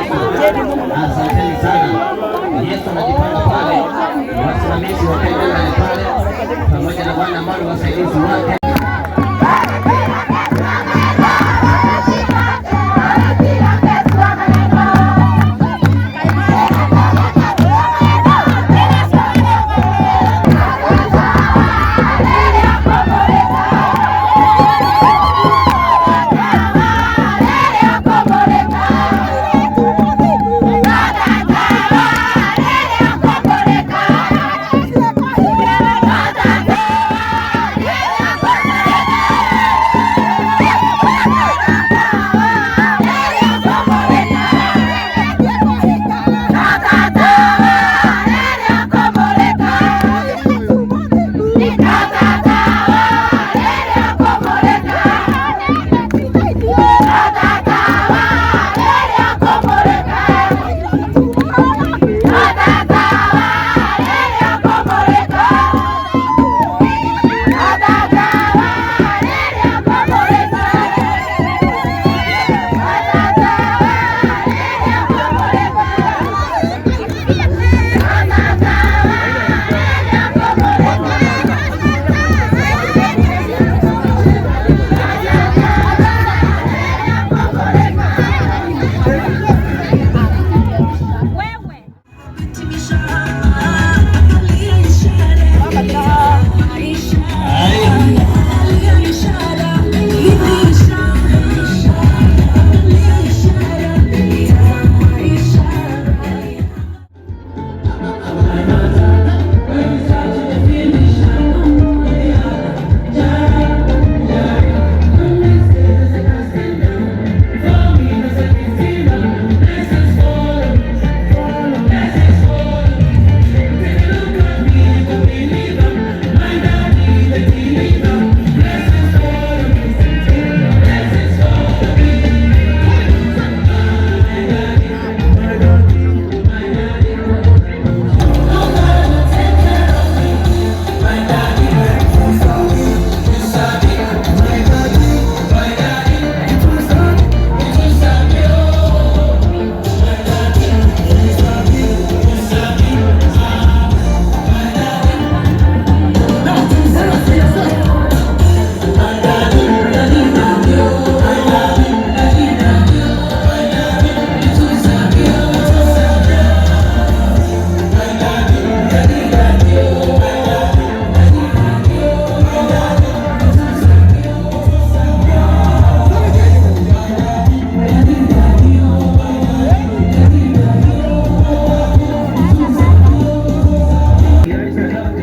Asanteni sana. Yesu anajipanga pale, wasimamizi wa kanisa pale pamoja na wana ambao wasaidizi wake.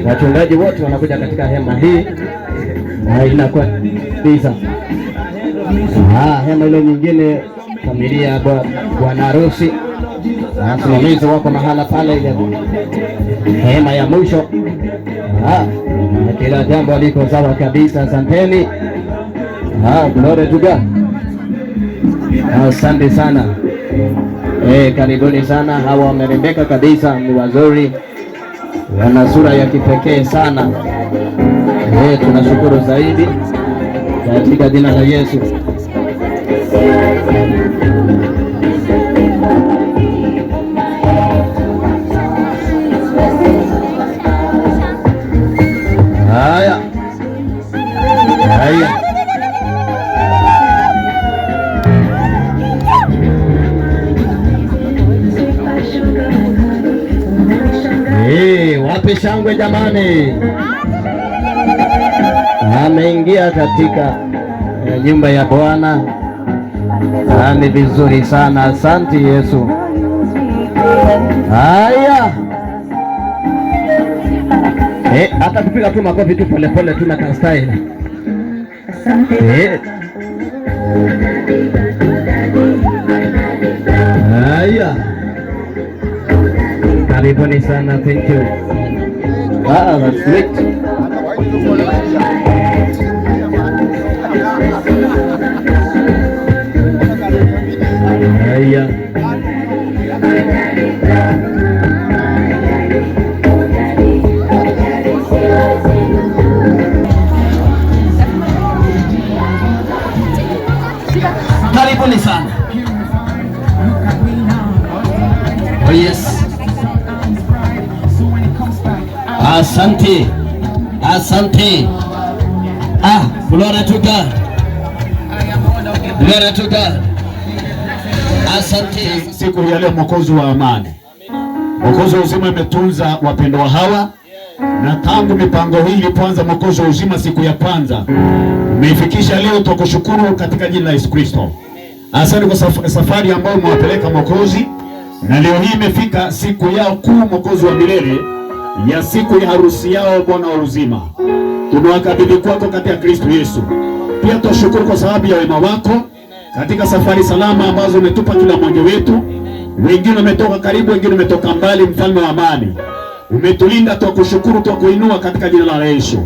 Wachungaji wote wanakuja katika hema hii na inakuwa tisa. Hema ile nyingine familia bwana harusi na wasimamizi wako mahala pale ile hema ya mwisho. Na kila jambo liko sawa kabisa. Asanteni. Glory to God. Asante sana. Karibuni sana. Hawa wamerembeka kabisa, ni wazuri, wana sura ya kipekee sana. Tunashukuru zaidi katika jina la Yesu. Haya. Wape shangwe jamani. Ameingia katika nyumba ya Bwana. Ni vizuri sana. Asante Yesu. Haya. Hata kupiga tu makofi tu pole pole tu na style. Haya. Karibuni sana. Thank you. That's great. Haya. Karibuni sana. Asante. Asante. Glory to God. Glory to God. Asante. Siku ya leo Mwokozi wa amani, Mwokozi wa uzima imetunza wapendwa hawa, na tangu mipango hii ilipoanza Mwokozi wa uzima siku ya kwanza umeifikisha leo. Tukushukuru katika jina la Yesu Kristo. Asante kwa safari ambayo umewapeleka Mwokozi, na leo hii imefika siku yao kuu Mwokozi wa milele, ya siku ya harusi yao Bwana wa uzima. Tunawakabidhi kwako katika Kristo Yesu. Pia tunashukuru kwa sababu ya wema wako katika safari salama ambazo umetupa kila mmoja wetu. Wengine wametoka karibu, wengine wametoka mbali. Mfalme wa amani, umetulinda, tukushukuru, tukuinua katika jina la Yesu.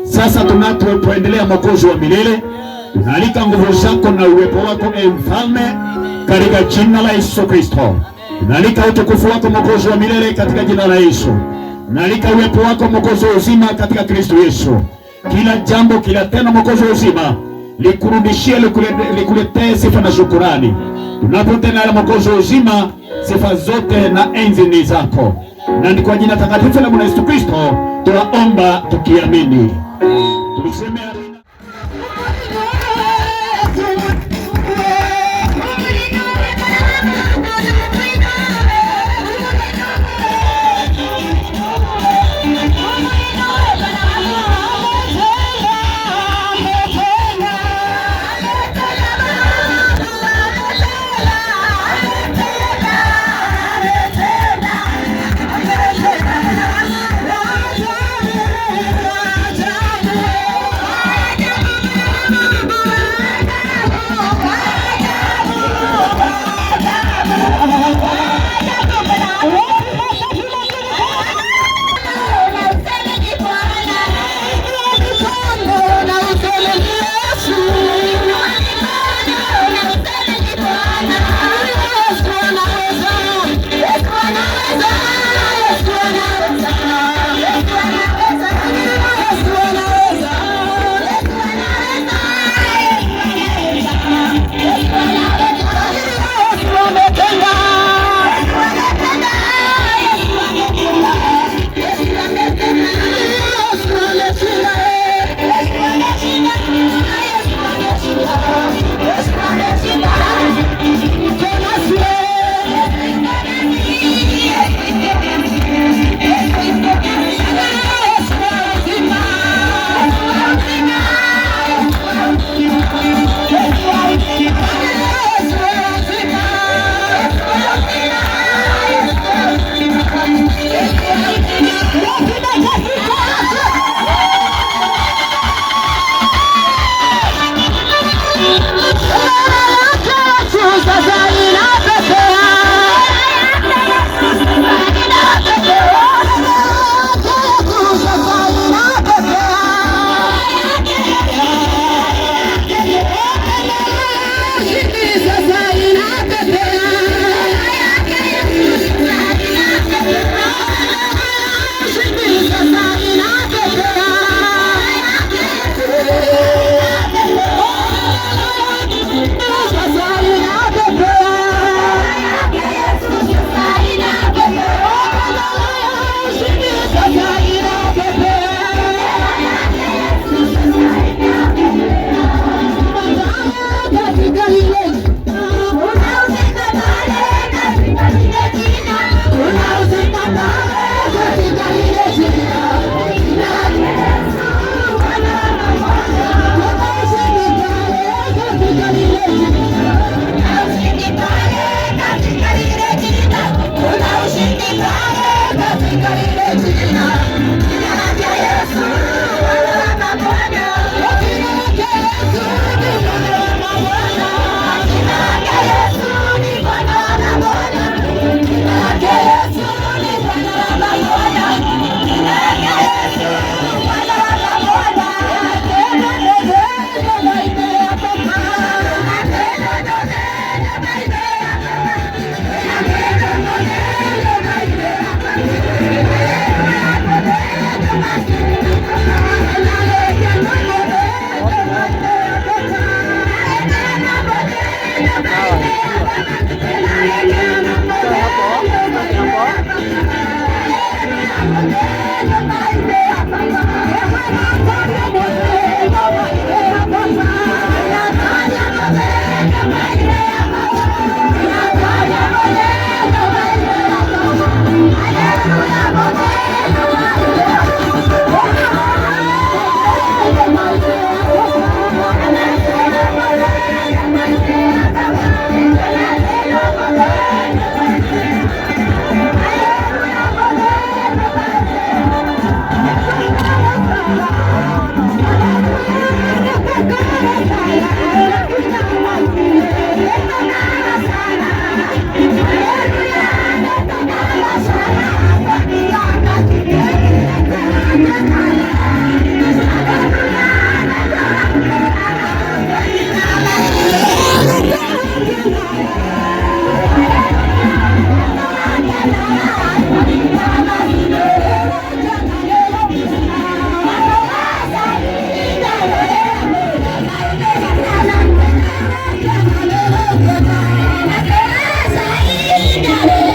Sasa tunapoendelea Mwokozi wa milele, tunaalika nguvu zako na uwepo wako Mfalme, katika jina la Yesu Kristo. Tunaalika utukufu wako Mwokozi wa milele katika jina la Yesu. Tunaalika uwepo wako Mwokozi wa uzima katika Kristo Yesu. Kila jambo, kila tendo Mwokozi wa uzima likurudishie, likuletee sifa na shukurani. Tunapotenda Mwokozi wa uzima, sifa zote na enzi ni zako, na ni kwa jina takatifu la Bwana Yesu Kristo tunaomba tukiamini. Tuseme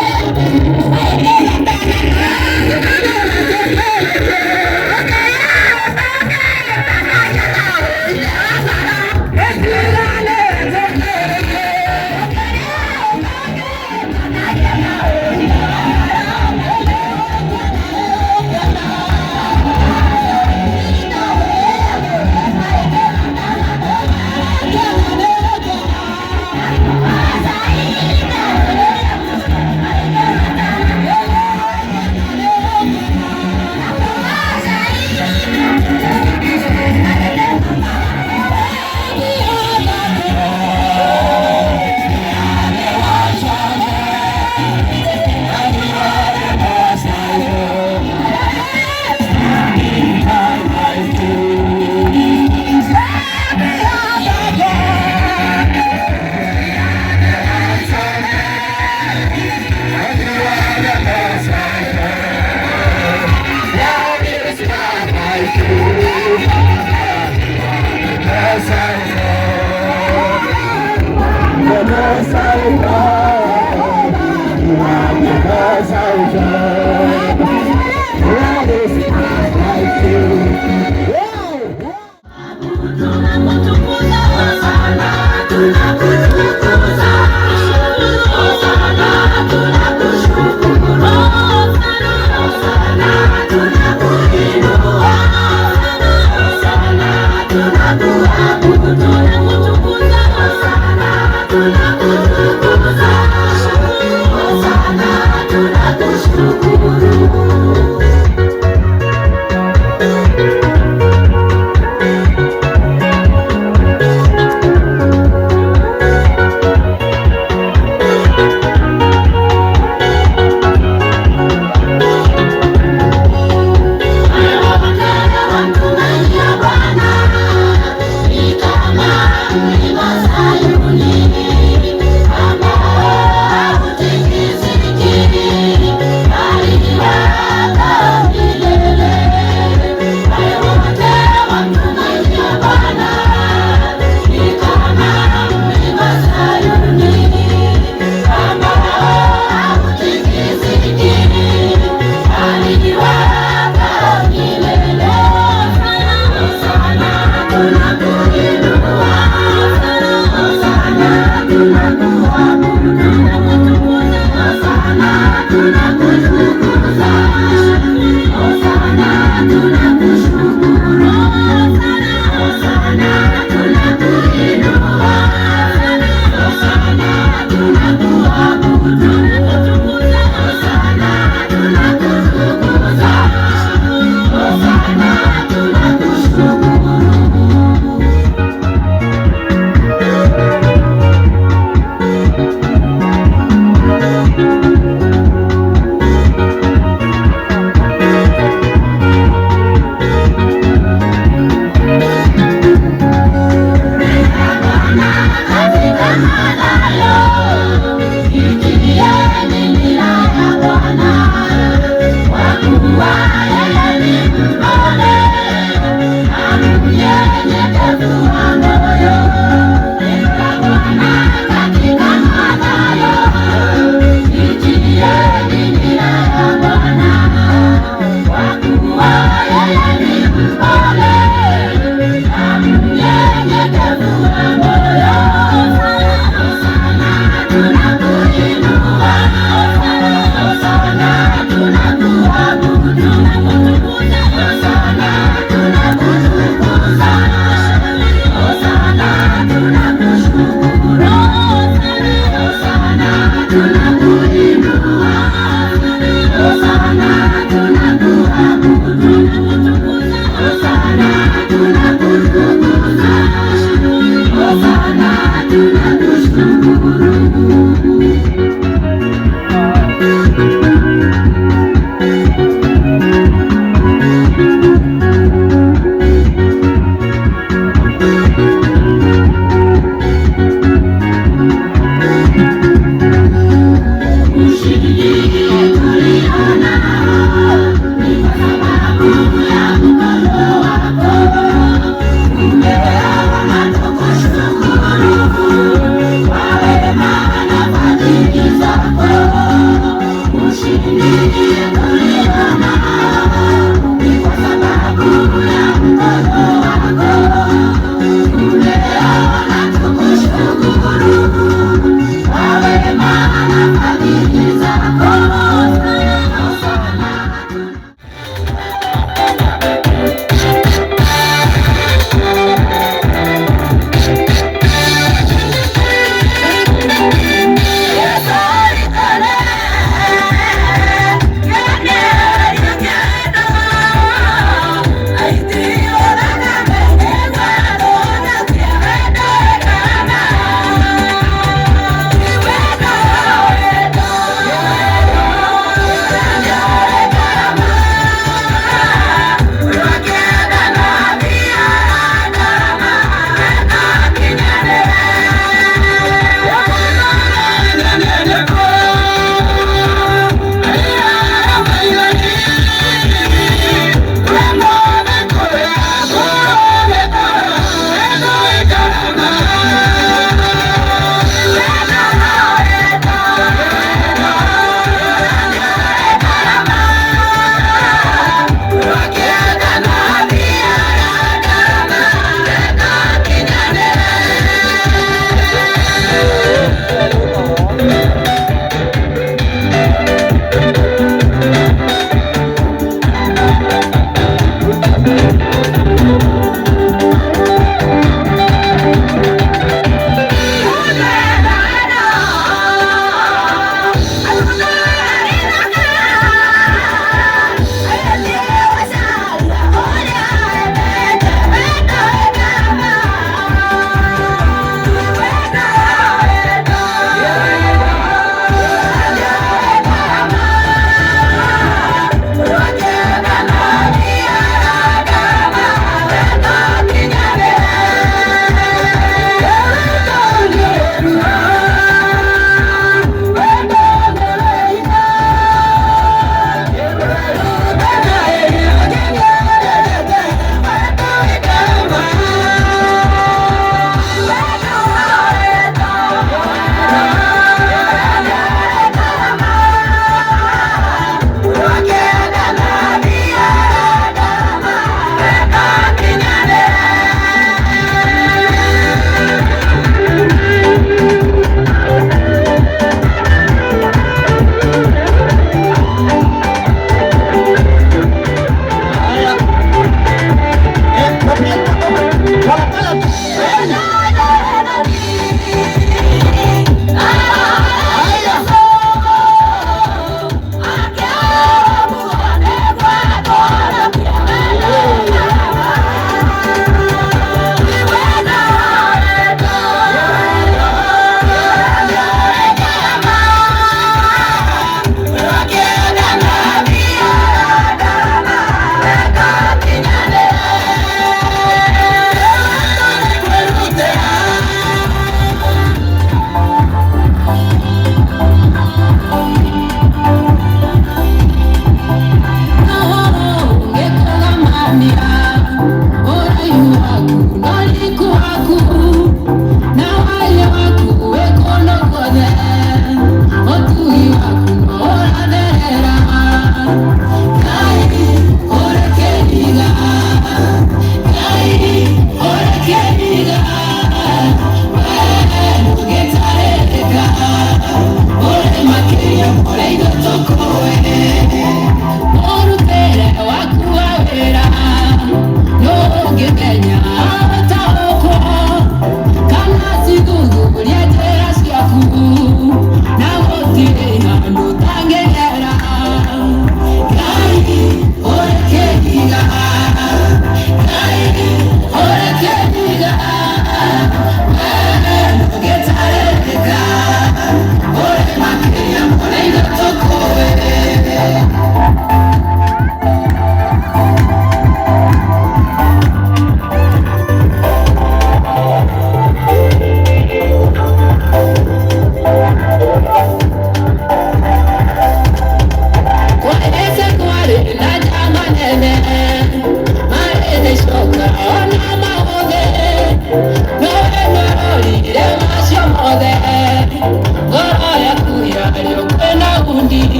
Thank you.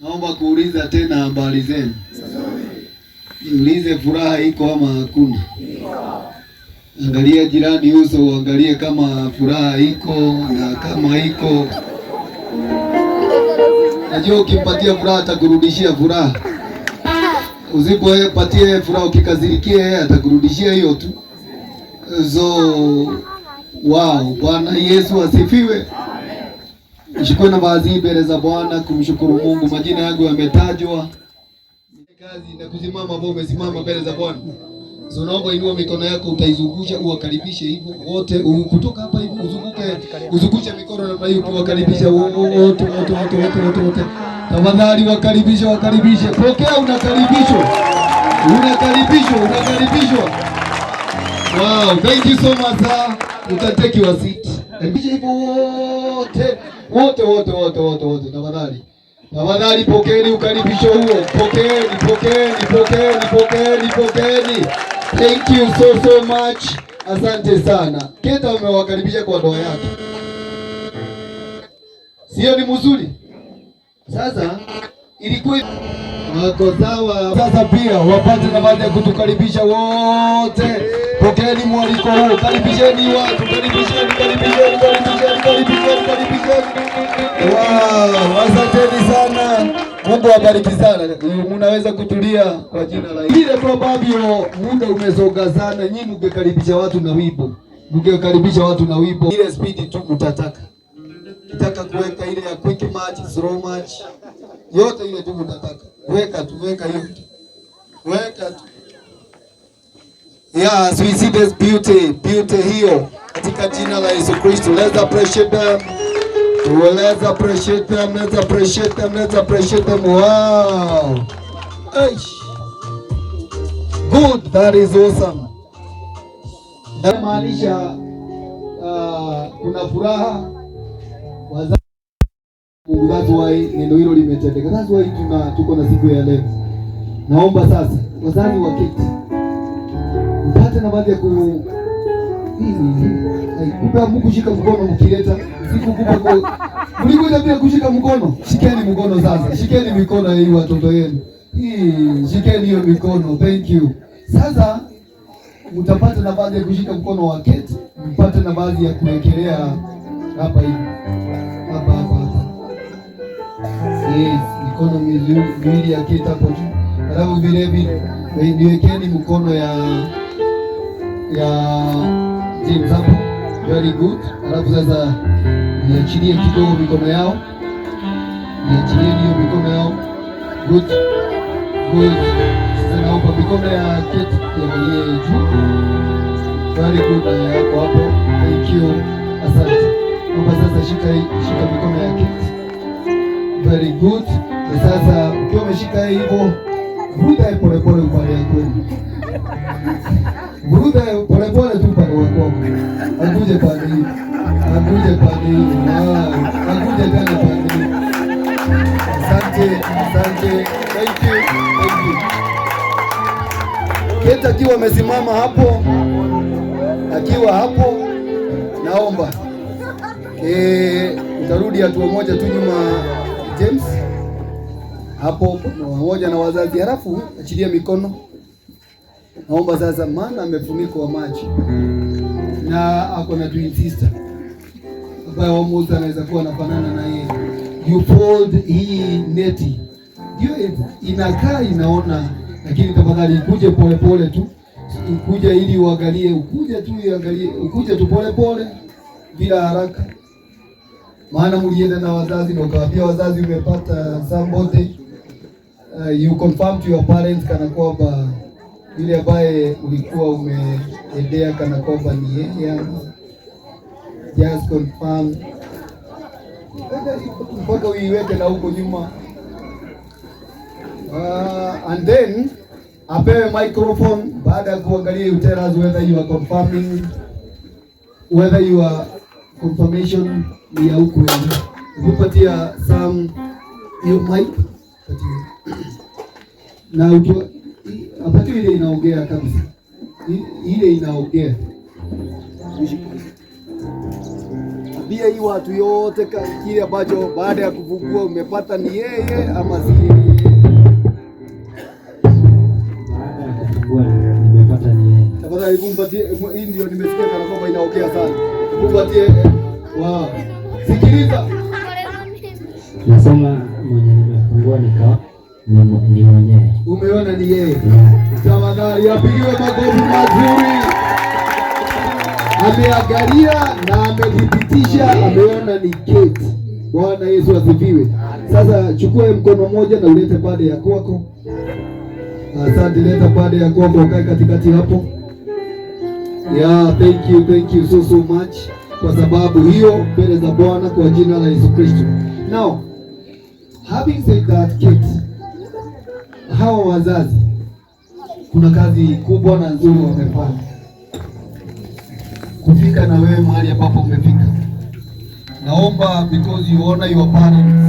Naomba kuuliza tena habari zenu. Niulize, furaha iko ama hakuna? Angalia jirani uso, uangalie kama furaha iko, na kama iko, najua ukimpatia furaha atakurudishia furaha. Usipopatie furaha, ukikazirikia yeye atakurudishia hiyo tu. So wow, Bwana Yesu asifiwe. Nishukue nafasi hii mbele za Bwana kumshukuru Mungu. Majina yangu yametajwa. Kazi na kusimama ambao umesimama mbele za Bwana. So naomba inua mikono yako, utaizungusha uwakaribishe hivyo wote, kutoka hapa hivyo uzunguke mikono namna hiyo, uwakaribisha wote. Tafadhali wakaribishe. Pokea, unakaribishwa. Wow, thank you so much sir. You can take your seat. Karibisha hivyo wote. Tafadhali pokeeni ukaribisho huo. Pokeeni. Thank you so much. Asante sana. Keta umewakaribisha kwa ndoa yake. Sio ni mzuri? Sasa ilikuwa wako sawa. Sasa pia wapate nafasi ya kutukaribisha wote. Pokeeni mwaliko huu. Karibisheni watu. Karibisheni. Wow, asanteni sana. Mungu awabariki sana. Mnaweza kutulia kwa jina la Yesu. Ile kwa babio muda umesonga sana. Nyinyi mngekaribisha watu na wimbo. Ile speed tu mtataka. Kitaka kuweka ile ya quick match, slow match. Yote ile tu mtataka. Weka yote. Yeah, so we see this beauty hiyo katika jina la Yesu Kristo. Let's appreciate them. Wow. Good, that is awesome. Maanisha kuna furaha wazazi. That's why neno hilo limetendeka. That's why tuko na siku ya leo. Naomba sasa wazazi waketi. Mpate nafasi ya kupa Mungu shika mkono mkileta. Siku kupa mlikuja bila kushika mkono. Shikeni mkono sasa. Shikeni mikono hii watoto wenu. Shikeni hiyo mikono. Thank you. Sasa mtapata nafasi ya kushika mkono wa keti. Mpate nafasi ya kuwekelea hapa hivi. Hapa. Yes, mikono miwili ya keti hapo juu. Alafu vile niwekeni mkono ya James hapo. Very good. Alafu sasa niachilie kidogo mikono yao. Good. Sasa naomba mikono ya keti iangalie juu. Very good. Hapo. Thank you. Asante. Naomba sasa shika mikono ya keti. Very good. Sasa ukiwa umeshika hivyo, vuta polepole upande wako. Vuta polepole tu upande wako. Akuje pande hii. Akuje tena pande hii. Asante. Thank you. Keta akiwa amesimama hapo. Naomba. Utarudi hatua moja tu nyuma James. Hapo pamoja na wazazi, halafu achilia mikono. Naomba sasa, maana amefunikwa macho na ako na twin sister ambaye almost anaweza kuwa anafanana na yeye. You fold hii neti. Hiyo inakaa inaona, lakini tafadhali ukuje polepole tu. Ukuje ili uangalie, ukuje tu polepole bila haraka. Maana mlienda na wazazi na ukawaambia wazazi umepata somebody. You confirm to your parents kana kwamba yule ambaye ulikuwa umeendea kana kwamba ni yeye. Just confirm. Mpaka uiweke na huko nyuma. And then apewe microphone baada ya kuangalia, you tell us whether you are confirming, whether you are confirmation ni ya huko hivi. Ukipatia some hiyo mic na ukiwa apati ile inaongea kabisa. Ile inaongea. Tabia hii watu yote kile ambacho baada ya kufungua umepata ni yeye ama si yeye. hebu mpatie hii, ndio nimesikia kana kwamba inaongea sana. Mpatie wow. Sikiliza. Nasema mwenye nimefungua nikawa ni mwenyewe. Umeona ni yeye. Tafadhali apigiwe makofi mazuri. Ameangalia na amedhibitisha, ameona ni Kate. Bwana Yesu asifiwe. Sasa chukua mkono mmoja na ulete pade ya kwako. Asante, leta pade ya kwako ukae katikati hapo. Yeah, thank you so much kwa sababu hiyo mbele za Bwana kwa jina la Yesu Kristo. Now, having said that, Kate, hawa wazazi kuna kazi kubwa na nzuri wamefanya kufika na wewe mahali ambapo umefika. Naomba because you honor your parents,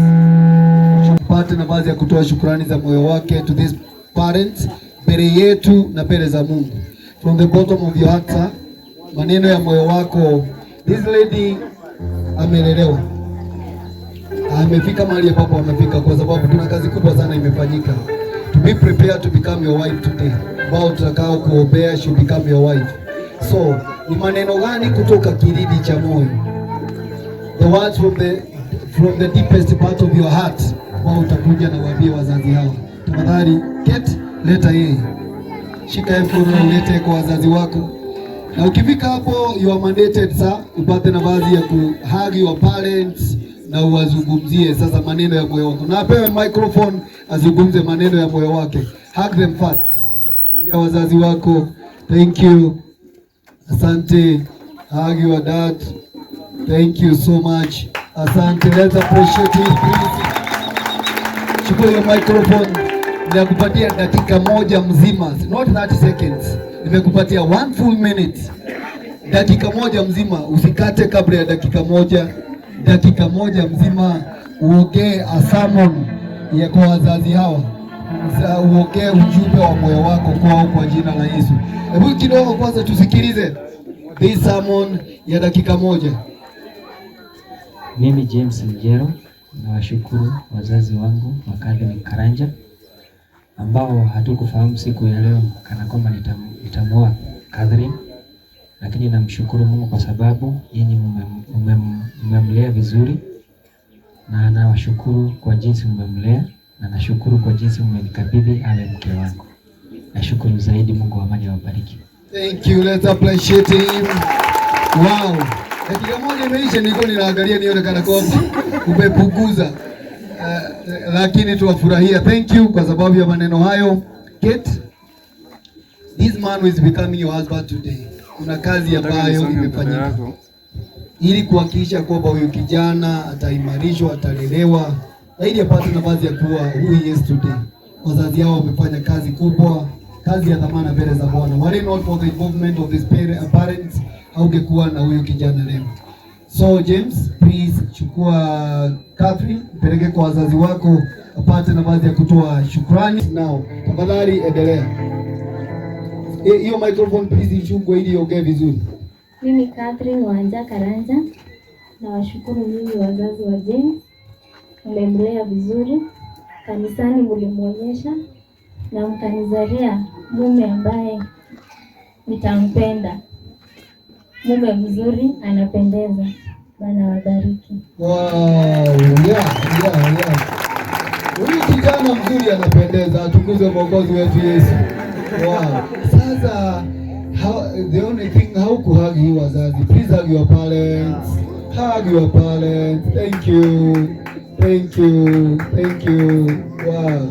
tupate nafasi ya kutoa shukrani za moyo wake to these parents mbele yetu na mbele za Mungu. From the bottom of your heart, maneno ya moyo wako, this lady amelelewa, amefika mahali ambapo amefika kwa sababu kuna kazi kubwa sana imefanyika. To be prepared to become your wife today. Bao tutakao kuombea should become your wife. So, ni maneno gani kutoka kilindi cha moyo? The words from the deepest part of your heart. Bao utakuja na waambie wazazi hao. Tafadhali, Kate, leta yeye. Shika mkono na ulete kwa wazazi wako. Na ukifika hapo, you are mandated sir, upate nafasi ya kuhug your parents na uwazungumzie sasa maneno ya moyo wako. Na apewe microphone azungumze maneno ya moyo wake. Hug them first. Ya wazazi wako, thank you. Asante. Hug your dad. Thank you so much. Asante. Let's appreciate it, please. Chukua your microphone. Nimekupatia dakika moja mzima, not 30 seconds. Nimekupatia 1 full minute. Dakika moja mzima, usikate kabla ya dakika moja. Dakika moja mzima uongee a sermon ya kwa wazazi hawa. Uongee ujumbe wa moyo wako kwao kwa jina la Yesu. Hebu kidogo kwanza tusikilize this sermon ya dakika moja. Mimi James Njero nawashukuru wazazi wangu wa Catherine Karanja ambao hatukufahamu siku ya leo kana kwamba nitamuoa Catherine, lakini namshukuru Mungu kwa sababu yeye mmemlea vizuri, na nawashukuru kwa jinsi mmemlea, na nashukuru kwa jinsi mmenikabidhi awe mke wangu. Nashukuru zaidi. Mungu wa amani awabariki. Thank you, let's appreciate him. Wow. Dakika moja imeisha, niko ninaangalia nione kana kwamba umepunguza. Lakini tuwafurahia. Thank you kwa sababu ya maneno hayo. Kate, this man is becoming your husband today. Kuna kazi ambayo imefanyika ili kuhakikisha kwamba huyu kijana ataimarishwa, atalelewa, ili apate nafasi ya kuwa who he is today. Wazazi hao wamefanya kazi kubwa, kazi ya dhamana mbele za Bwana. Were not for the involvement of his parents, haungekuwa na huyu kijana leo. So James, please chukua Catherine, peleke kwa wazazi wako apate nafasi ya kutoa shukrani. Now, tafadhali endelea. Hiyo microphone please ichukue ili iongee vizuri. Mimi Catherine Wanja Karanja nawashukuru mimi wazazi wa James. Mmemlea vizuri, kanisani mlimuonyesha na mkanizalia mume ambaye nitampenda. Mume mzuri, anapendeza. Bwana wabariki. Wow, yeah. Huyu kijana mzuri anapendeza, atukuze Mwokozi wetu Yesu. Wow. Sasa the only thing, how to hug you wazazi. Please hug your parents. Hug your parents. Thank you. Wow.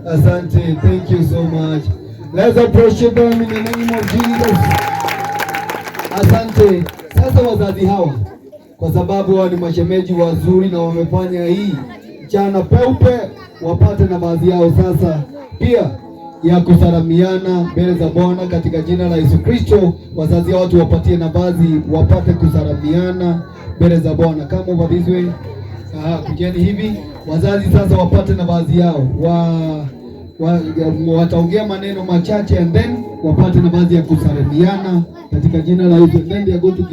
Asante. Thank you so much. Let's appreciate them in the name of Jesus. Asante. Sasa wazazi hawa, kwa sababu wao ni mashemeji wazuri na wamefanya hii mchana peupe, wapate na baadhi yao sasa pia ya kusalamiana mbele za Bwana katika jina la Yesu Kristo. Wazazi hao tuwapatie nafasi wapate kusalamiana mbele za Bwana. Kama over this way. Kujeni hivi. Wazazi sasa wapate nafasi yao. Wataongea maneno machache and then wapate nafasi ya kusalimiana katika jina la Yesu. Then they are going to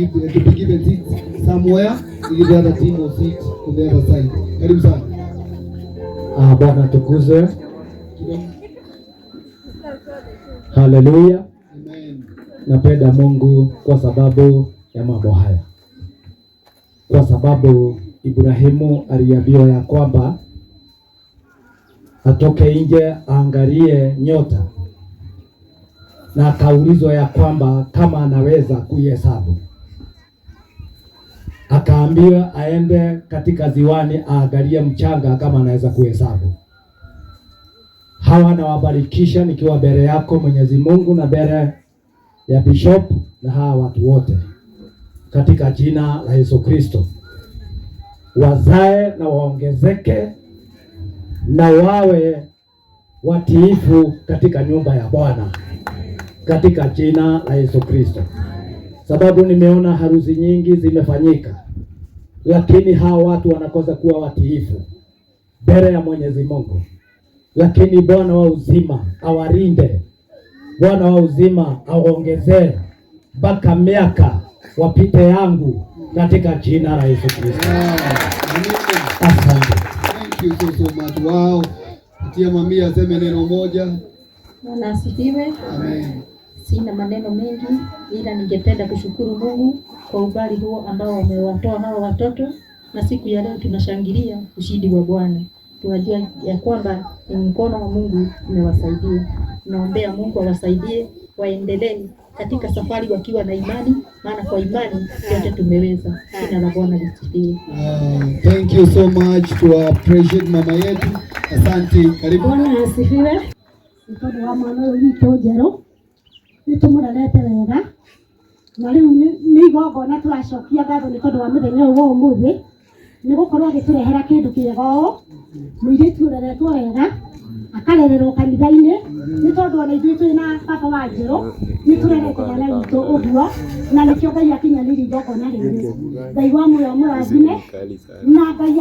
be given seats somewhere in the other team of seats on the other side. Karibu sana. Bwana tukuzwe. Hallelujah. Amen. napenda Mungu kwa sababu ya mambo haya, kwa sababu Ibrahimu aliambiwa ya kwamba atoke nje aangalie nyota, na akaulizwa ya kwamba kama anaweza kuihesabu. Akaambiwa aende katika ziwani aangalie mchanga kama anaweza kuhesabu. Hawa nawabarikisha nikiwa mbele yako Mwenyezi Mungu na mbele ya Bishop na hawa watu wote katika jina la Yesu Kristo. Wazae na waongezeke na wawe watiifu katika nyumba ya Bwana katika jina la Yesu Kristo. Sababu nimeona harusi nyingi zimefanyika, lakini hawa watu wanakosa kuwa watiifu mbele ya Mwenyezi Mungu. Lakini Bwana wa uzima awalinde, Bwana wa uzima awaongezee mpaka miaka wapite yangu katika jina la Yesu Kristo. Asante. Thank you so much. Wow. Tia mami aseme neno moja. Bwana asifiwe. Amen. Sina maneno mengi, ila ningependa kushukuru Mungu kwa ubali huo ambao wamewatoa hawa watoto, na siku ya leo tunashangilia ushindi wa Bwana. Tunajua ya kwamba ni mkono wa Mungu umewasaidia. Naombea Mungu awasaidie waendelee katika safari wakiwa na imani, maana kwa imani yote tumeweza. Jina la Bwana lisifiwe. Thank you so much to appreciate mama yetu. Asante. Karibu. Bwana asifiwe. Nikodo wa mwana wito jero. Nitumurarete wega. Na riu ni gogo na turacokia ngatho nikodo wa muthenya uyu umuthi. Nigukorwo agiturehera kindu kiega o. Muiritu ureretwo wega. Akarererwo kanitha-ini ni tondu ona ithuĩ twĩna baba wa njerũ nĩ tũrerete mwana witũ ũguo, na nĩkĩo Ngai akinyanĩria igongona rĩrĩ. Ngai wa muoyo mũrathime na Ngai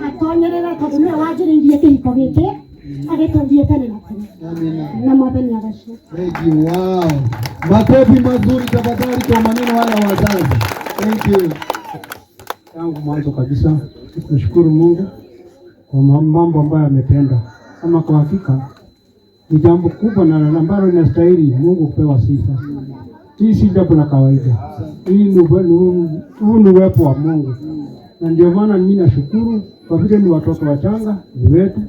atonyerere tondũ nĩwe wanjĩrĩirie kĩhiko gĩkĩ agĩtũthiĩ tene na tene. Na Mwathani agacio. Thank you. Wow. Makofi mazuri tafadhali kwa maneno haya wazazi. Thank you. Tangu mwanzo kabisa tunashukuru Mungu kwa mambo ambayo ametenda. Ama kwa hakika ni jambo kubwa na ambalo linastahili Mungu kupewa sifa. Hii si jambo la kawaida. Hii ni uwepo wa Mungu. Na ndio maana mimi nashukuru kwa vile ni watoto wachanga, ni wetu.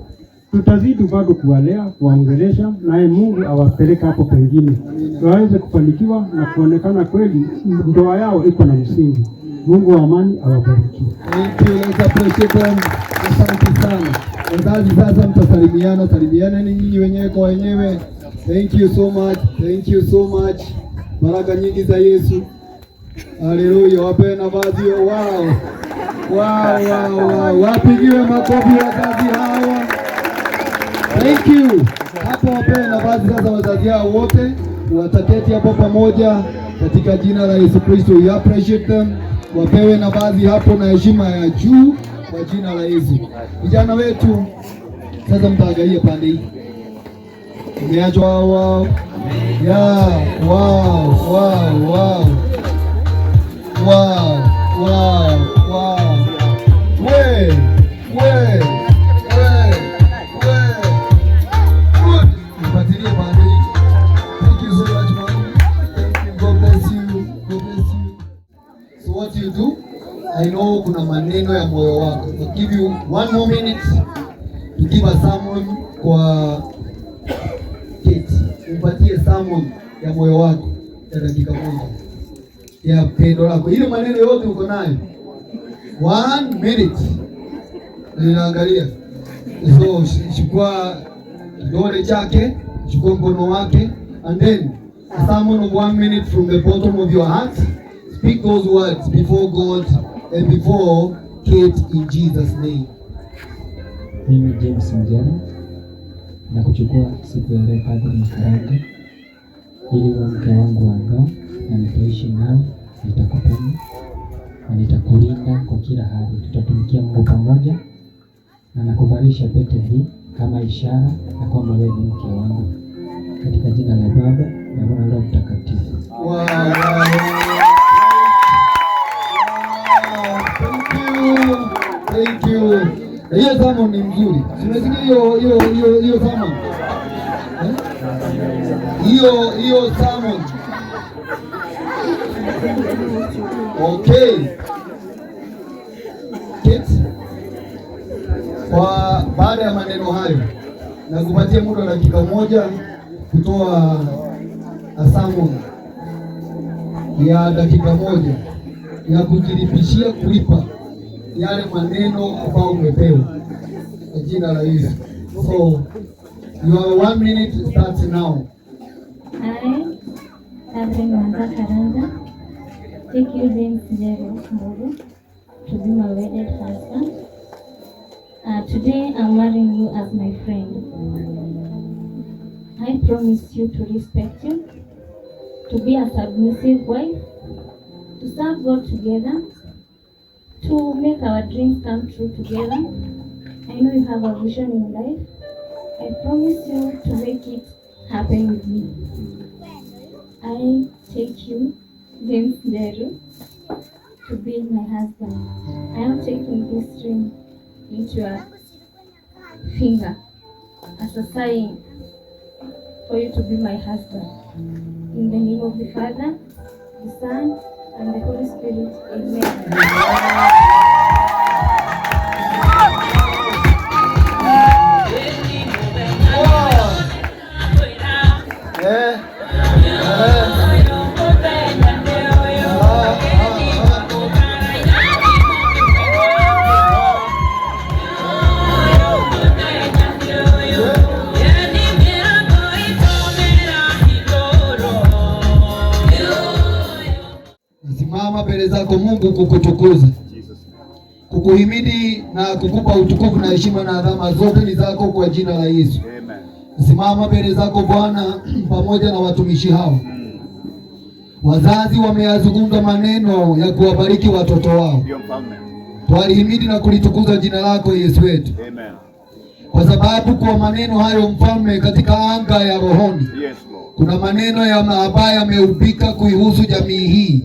Tutazidi bado kuwalea, kuwaongelesha, naye Mungu awapeleka hapo pengine. Waweze kufanikiwa na kuonekana kweli ndoa yao iko na msingi. Mungu wa amani awabariki. Thank you. Let's appreciate them. Asante sana. Wazazi sasa salimiana ni nyinyi wenyewe kwa wenyewe. Thank you so much. Thank you so much. Baraka nyingi za Yesu. Haleluya. Wape nafasi. Wow. Wow. Wapigiwe makofi wazazi hawa. Thank you. Hapo wape nafasi sasa wazazi hao wote. Wataketi hapo pamoja katika jina la Yesu Kristo. We appreciate them. Wapewe nafasi hapo na heshima ya juu kwa jina la Yesu. Vijana wetu sasa mtaangalia pande hii. Umeachwa wow. Yeah, wow. We. Good. Mpatilie pande hii. Thank you so much, man. Thank you. God bless you. So what you do? I know kuna maneno ya moyo wako. I'll give you 1 more minute to give a sermon kwa Kate. Umpatie sermon ya moyo wako ya dakika moja ya pendo lako. Ile maneno yote uko nayo. 1 minute. Ninaangalia. So chukua kidole chake, chukua mkono wake, and then a sermon of 1 minute from the bottom of your heart. Speak those words before God and before Kate in Jesus' name. Mimi James Mjana na kuchukua siku ya leo Padri Mkaranga ili uwe mke wangu wa ndoa, na nitaishi nawe, nitakupenda na nitakulinda kwa kila hali. Tutatumikia Mungu pamoja, na nakuvalisha pete hii kama ishara ya kwamba wewe ni mke wangu, katika jina la Baba na Mwana na Roho Mtakatifu. Wow. Thank you. Hiyo sermon ni mzuri. Simesikia hiyo sermon. Hiyo sermon Okay. Kwa baada ya maneno hayo na kupatia muda wa dakika moja kutoa asamu ya dakika moja ya kujilipishia kulipa yale maneno ambayo umepewa kwa jina la Yesu. So your 1 minute starts now. I, Catherine Wanja Karanja, take you James Njero to be my wedded husband. Today I'm marrying you as my friend. I promise you to respect you, to be a submissive wife, to serve God together, to make our dreams come true together. I know you have a vision in life. I promise you to make it happen with me. I take you, James Njero, to be my husband. I am taking this ring into your finger as a sign for you to be my husband. In the name of the Father, the Son, and the Holy Spirit. Amen. Nasimama mbele zako Mungu kukutukuza, kukuhimidi na kukupa utukufu na heshima na adhama zote ni zako kwa jina la Yesu. Amen. Nasimama mbele zako Bwana pamoja na watumishi hao. Wazazi wameyazungumza maneno ya kuwabariki watoto wao. Twalihimidi na kulitukuza jina lako Yesu wetu. Amen. Kwa sababu kwa maneno hayo Mfalme, katika anga ya rohoni, yes, kuna maneno ya ambayo yameupika kuihusu jamii hii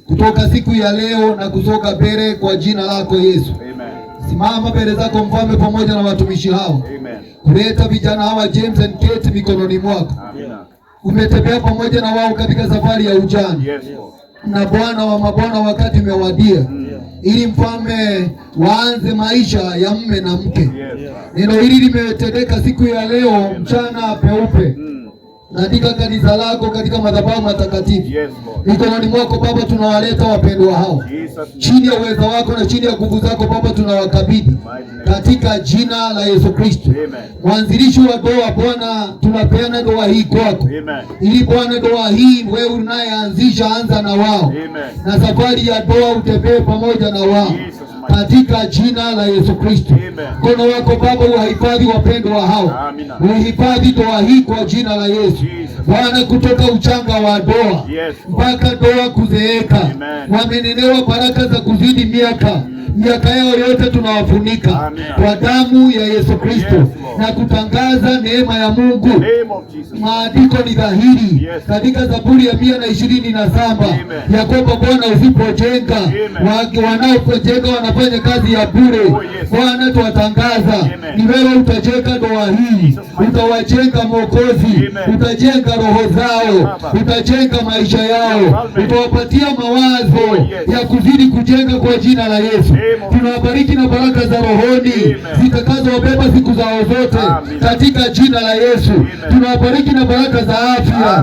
kutoka siku ya leo na kusoka mbele kwa jina lako Yesu. Amen. Simama mbele zako Mfalme pamoja na watumishi hao. Amen. Kuleta vijana hawa James and Kate mikononi mwako. Amen. Umetembea pamoja na wao katika safari ya ujana. Yes, na Bwana wa mabwana, wakati umewadia ili Mfalme waanze maisha ya mme na mke. Yes. Neno hili limetendeka siku ya leo mchana peupe katika kanisa lako, katika madhabahu matakatifu. Yes, mikononi mwako Baba tunawaleta wapendwa hao. Chini ya uwezo wako na chini ya nguvu zako Baba tunawakabidhi katika jina la Yesu Kristo. Mwanzilishi wa ndoa Bwana, tunapeana ndoa hii kwako. Ili Bwana ndoa hii wewe unayeanzisha, anza na wao. Amen. Na safari ya ndoa utembee pamoja na wao katika jina la Yesu Kristo. Mkono wako Baba uhifadhi wapendwa hao. Uhifadhi ndoa hii kwa jina la Yesu. Bwana, kutoka uchanga wa ndoa mpaka ndoa kuzeeka, wamenenewa baraka za kuzidi miaka yao yote tunawafunika kwa damu ya Yesu Kristo. Na kutangaza neema ya Mungu. Maandiko ni dhahiri katika Zaburi ya 127 ya kwamba Bwana usipojenga, wanaojenga wanafanya kazi ya bure. Bwana tuwatangaza ni wewe utajenga ndoa hii, utawajenga Mwokozi, utajenga roho zao, utajenga maisha yao, utawapatia mawazo ya kuzidi kujenga kwa jina la Yesu. Tunawabariki na baraka za rohoni zitakazowabeba siku zao zote katika jina la Yesu. Tunawabariki na baraka za afya,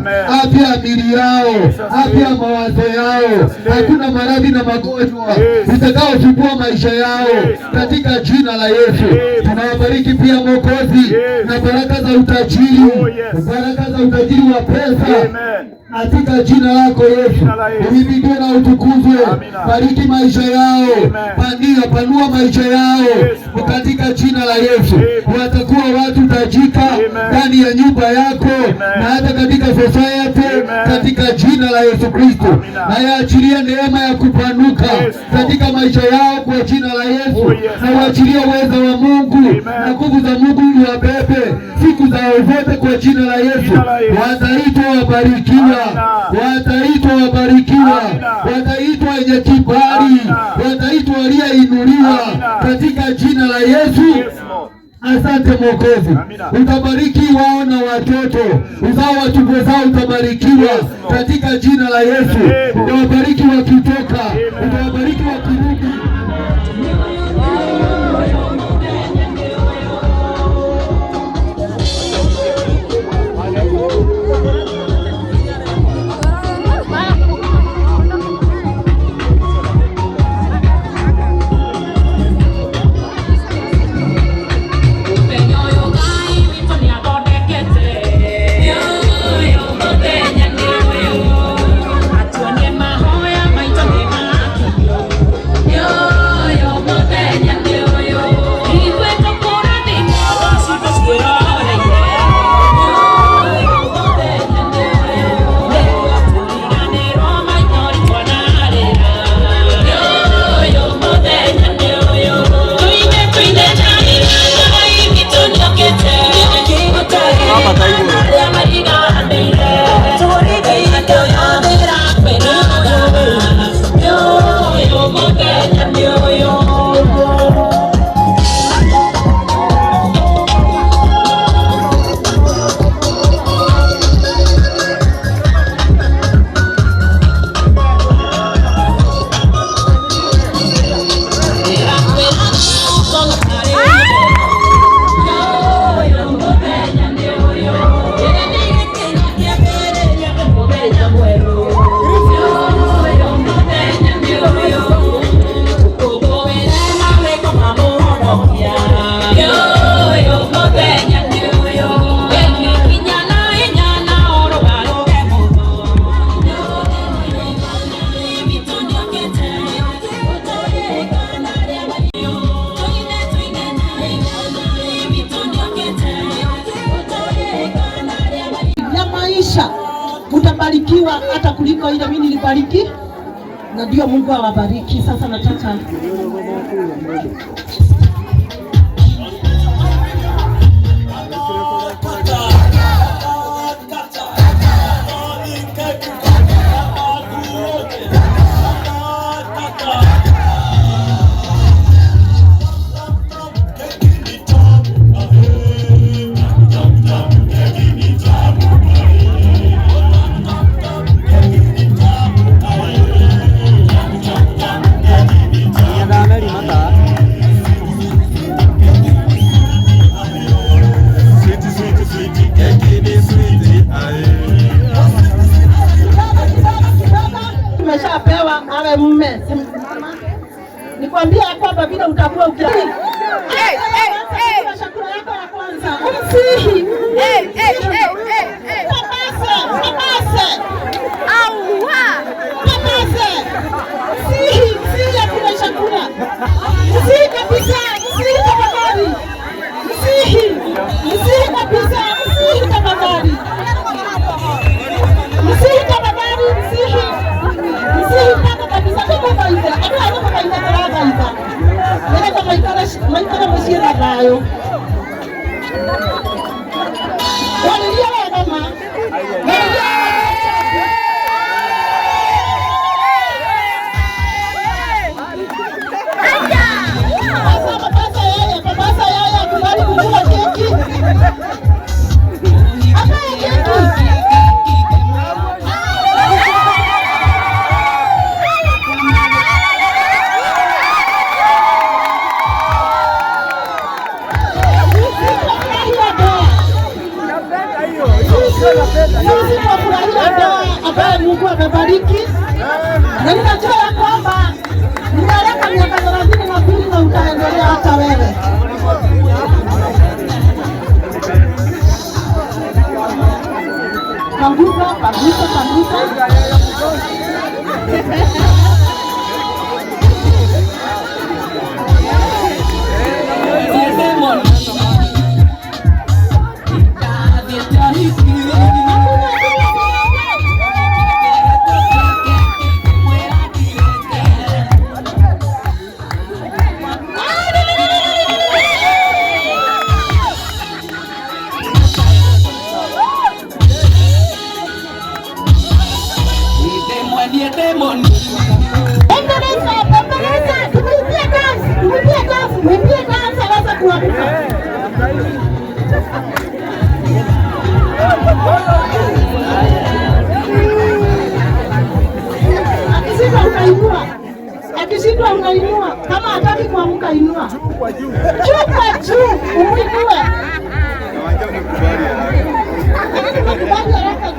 afya ya miili yao, afya ya mawazo yao. Hakuna maradhi na magonjwa zitakaosumbua maisha yao katika jina la Yesu. Tunawabariki pia Mwokozi na baraka za utajiri, baraka za utajiri wa pesa katika jina lako Yesu. Uhimidiwe na utukuzwe. Bariki maisha yao, panua maisha yao katika jina la Yesu. Watakuwa watu tajika ndani ya nyumba yako na hata katika society katika jina la Yesu Kristo. Na yaachilia neema ya kupanuka katika maisha yao kwa jina la Yesu. Na waachilia uwezo wa Mungu na nguvu za Mungu iwabebe siku zao zote kwa jina la Yesu. Wataitwa wabarikiwa, wataitwa wabarikiwa, wataitwa wenye kibali, wataitwa waliyeinuliwa katika jina la Yesu. Asante Mwokozi, utabariki wao na watoto, uzao wa tumbo zao utabarikiwa katika jina la Yesu. Utawabariki wakitoka, utawabariki wakirudi. Utabarikiwa hata kuliko ile mimi nilibariki, na ndio Mungu awabariki. Sasa nataka mume nikwambia kwamba vile utakuwa ukia chakula yako ya kwanza umsihi msihi akula chakula msihi kabisa, msihi tafadhali, msihi kabisa, msihi tafadhali, msihi tafadhali, msihi kaka kabisa. Kama kaida kama kaida kaida ndio kama maikara mshira nayo walilia mama ambaye Mungu amebariki, na ninajua ya kwamba ninaleta miaka 32 na utaendelea hata wewe. Pangusa. kubali haraka.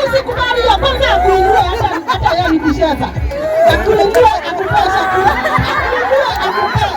Usikubali hiyo, kwanza akuinue hata yeye nikisheza. Akuinue akupea chakula. Akuinue akupea.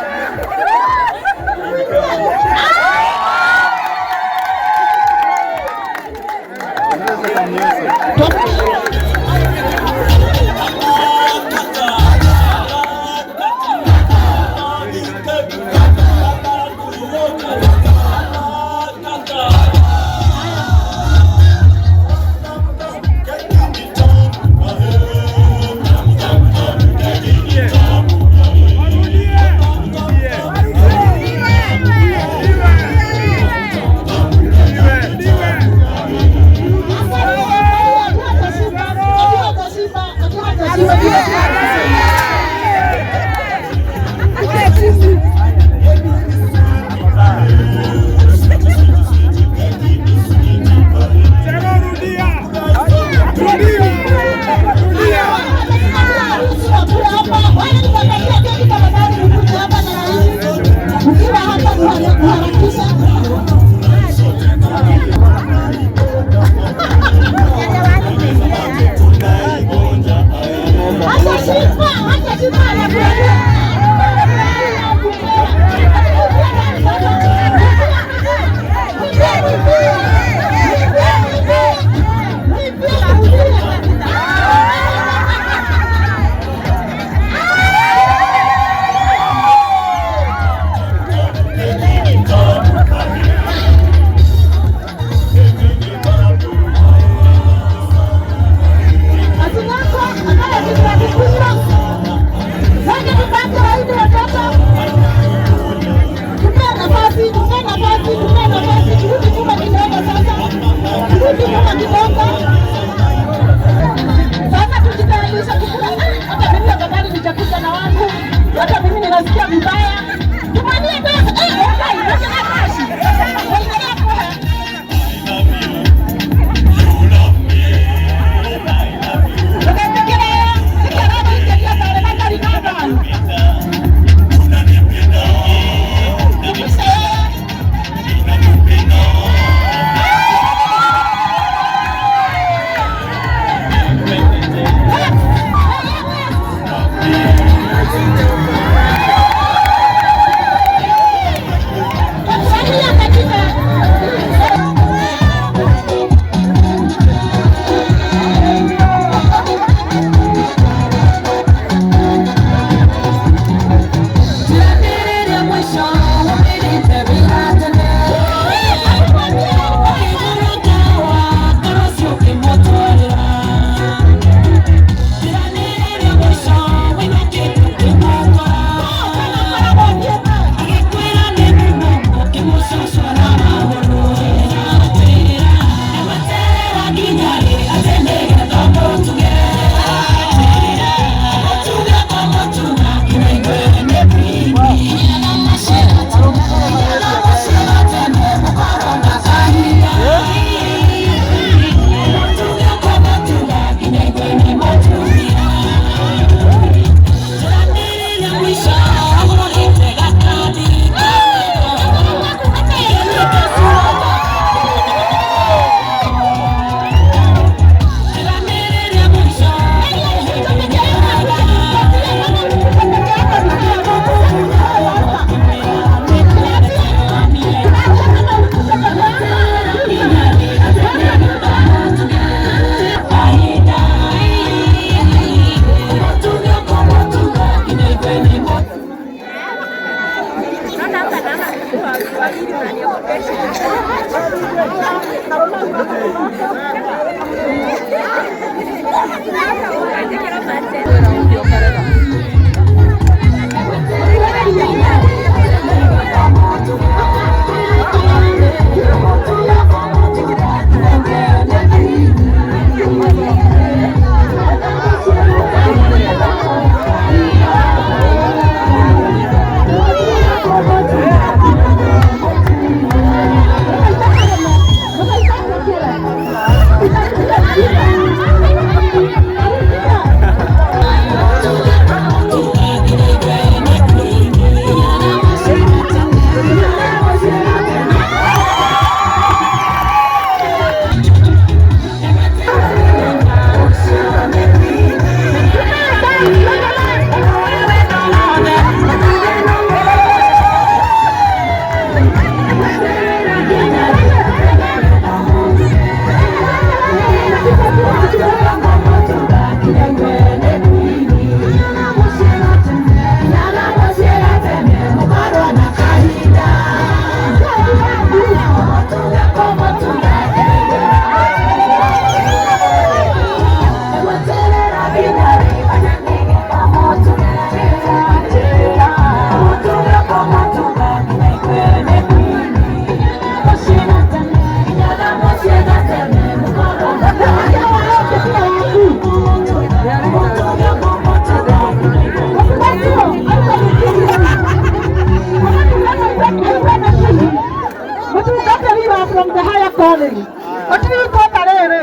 family. Watini kwa tarere,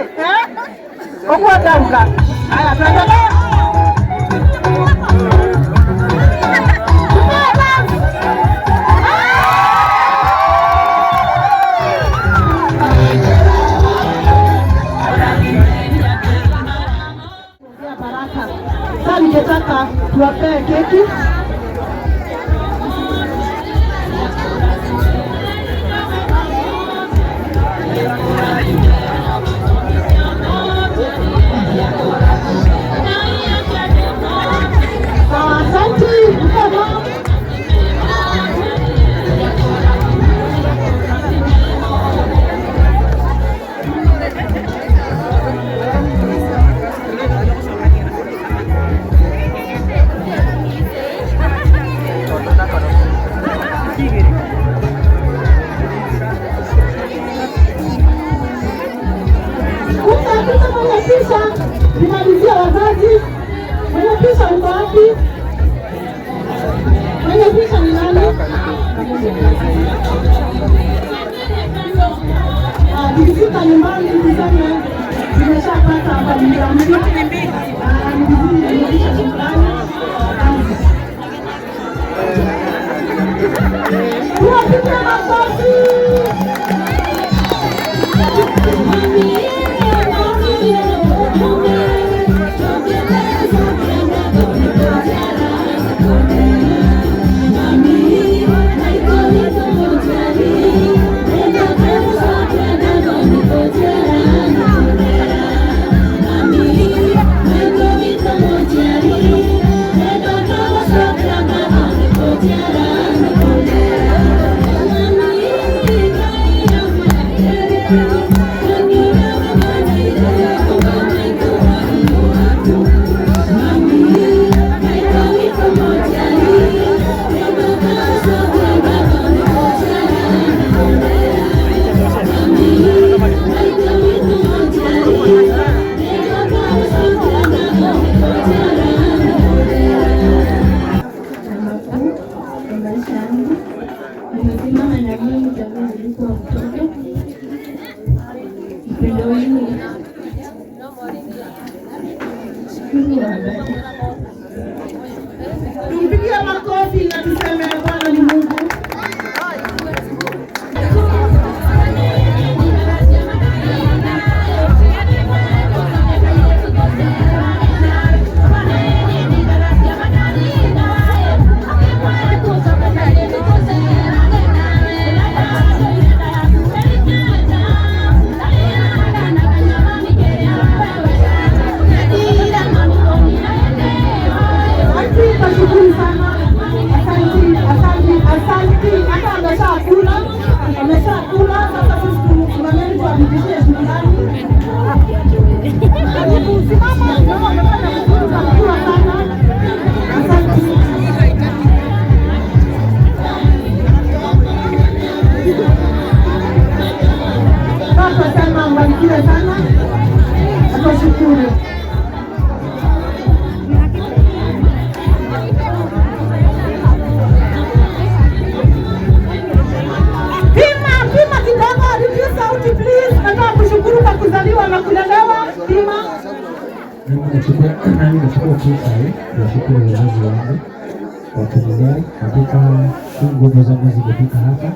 Okwa dauka. Haya, tuendelee. Sasa ningetaka tuwapee keki. Nimalizia wazazi. Mwenye pisha uko wapi? Mwenye pisha ni nani? Nikifika nyumbani niseme nimeshapata familia mpya. Nimezidisha shukrani. Tuwapigie makofi. Tumpigie makofi na tuseme Bwana ni Mungu. Nachukua fursa hii kuwashukuru wazazi wangu kwa kunilea katika nguvu zangu zimefika hapa.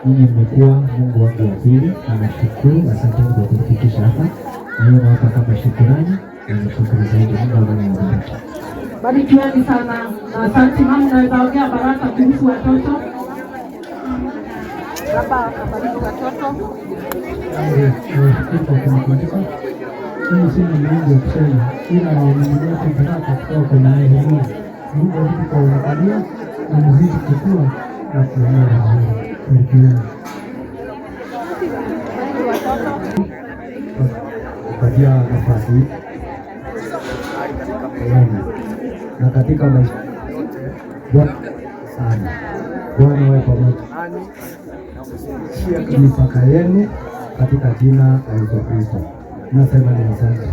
Ninyi mmekuwa Mungu wangu wa pili, na nashukuru. Asanteni kwa kunifikisha hapa, na hiyo nawapa kama shukrani, na nashukuru zaidi. Mungu awabariki. Barikiweni sana na asante. Mama, naweza ongea baraka kuhusu watoto. Baba akabariki watoto. Mimi sina mengi ya kusema, ila naendelea kupata kutoka kwenye Mungu. Mungu azidi kuwaangalia na mzidi kukua na kuona vizuri. Barikiweni. Kupatia nafasi na katika maisha sana. Bwana wawe pamoja mipaka yenu katika jina la Yesu Kristo. Nasema ni asante.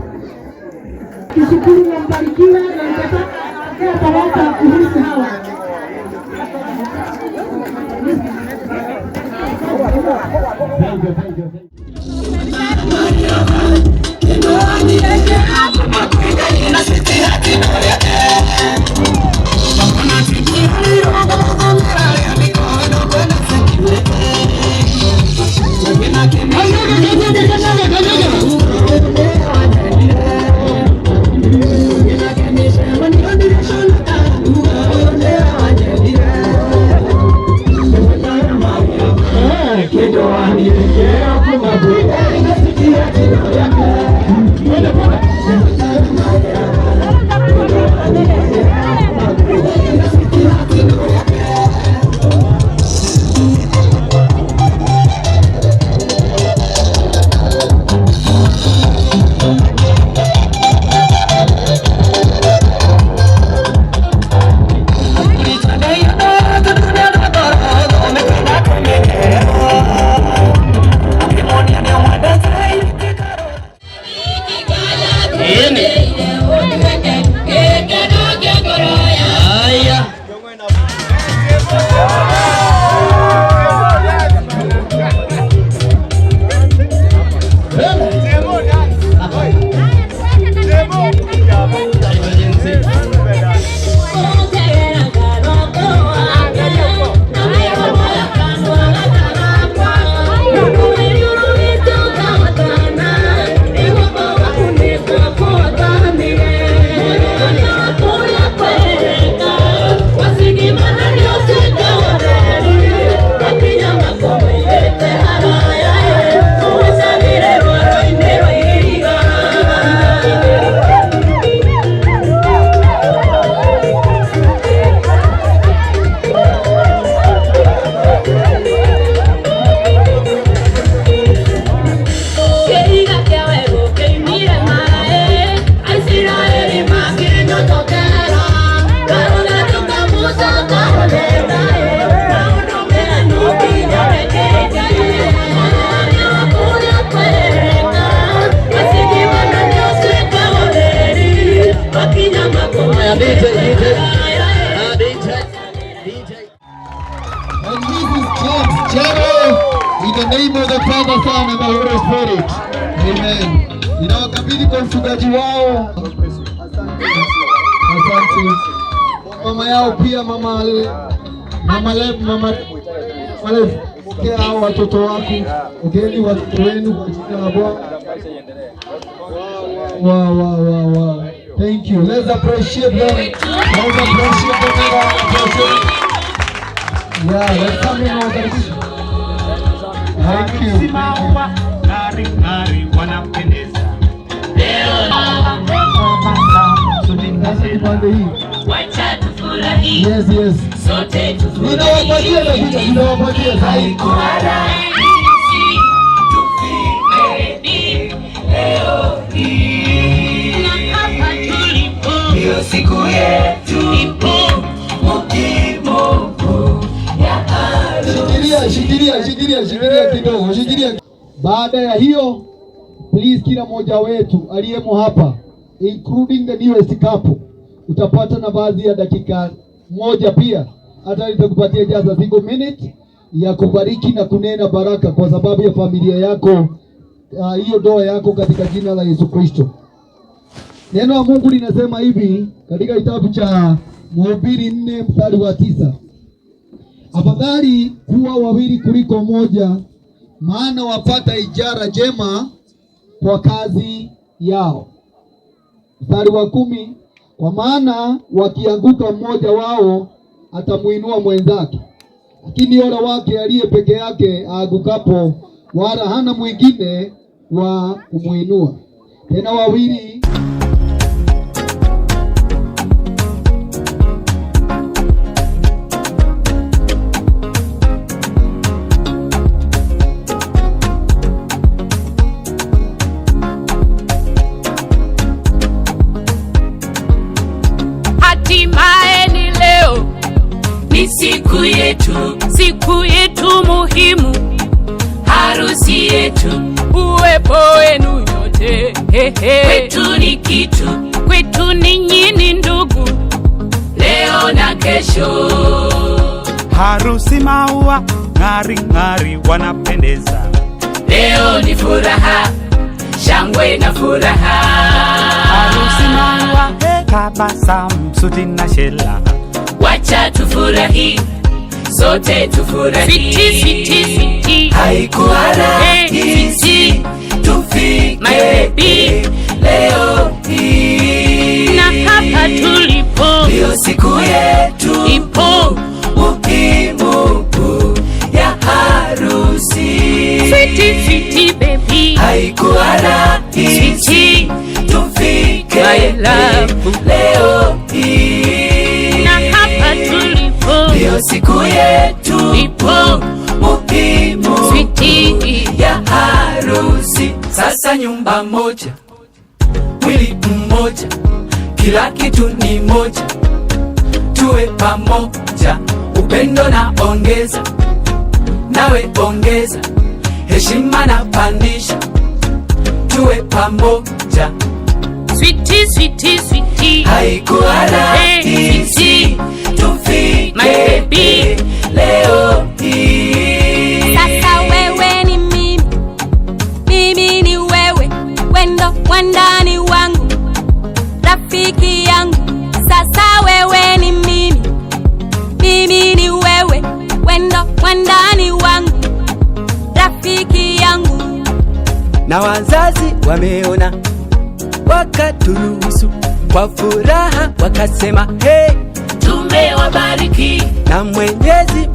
Kishukuru na mbarikiwe na mtapata baraka kuhusu hawa. Thank you. name of the Father, Son and the Holy Spirit. Amen. Ninawakabidhi kwa mchungaji wao. Asante. Mama yao pia mama pokea hao watoto wako. Pokeeni watoto wenu kwa jina la Bwana. Wow. Thank you. Let's appreciate them. Let's appreciate them. Yeah, let's come in over. Thank you. Ngari wanapendeza. Wacha tufurahi. Yes. Sote tufurahi. Ninawapatia haikuwa rahisi tufike leo hii. Na hapa tulipo ndio siku yetu ipo muhimu ya harusi. Shikilia kidogo. Baada ya hiyo, please kila mmoja wetu aliyemo hapa, including the newest couple, utapata na baadhi ya dakika moja pia. Hata nitakupatia jaza single minute ya kubariki na kunena baraka kwa sababu ya familia yako, hiyo ndoa yako katika jina la Yesu Kristo. Neno la Mungu linasema hivi katika kitabu cha Mhubiri 4 mstari wa 9. Afadhali kuwa wawili kuliko moja, maana wapata ijara jema kwa kazi yao. Mstari wa 10, kwa maana wakianguka mmoja wao atamuinua mwenzake, lakini ole wake aliye peke yake aangukapo, wala hana mwingine wa kumuinua. Tena wawili siku yetu muhimu, harusi yetu, uwepo wenu nyote. Kwetu ni kitu, kwetu ninyi ni ndugu, leo na kesho. Harusi maua ngari wanapendeza, leo ni furaha, shangwe na furaha. Harusi maua tabasamu, suti na shela, wacha tufurahi, sote tufurahi. Sweetie. Haikuwa rahisi tufike leo hii. Na hapa tulipo ndio siku yetu ipo muhimu ya harusi. Sweetie baby. Haikuwa rahisi tufike leo hii. Na hapa tulipo ndio siku yetu ipo muhimu ya harusi. Sasa nyumba moja, mwili mmoja, kila kitu ni moja, tuwe pamoja, upendo na ongeza, nawe ongeza, heshima na pandisha, tuwe pamoja. Sweetie. Haikuwa rahisi tufike leo hii. Sasa wewe ni mimi, mimi ni wewe, wendo wandani wangu, rafiki yangu. Sasa wewe ni mimi, mimi ni wewe, wendo wandani wangu, rafiki yangu. Na wazazi wameona, wakaturuhusu kwa furaha, wakasema hey, tumewabariki na Mwenyezi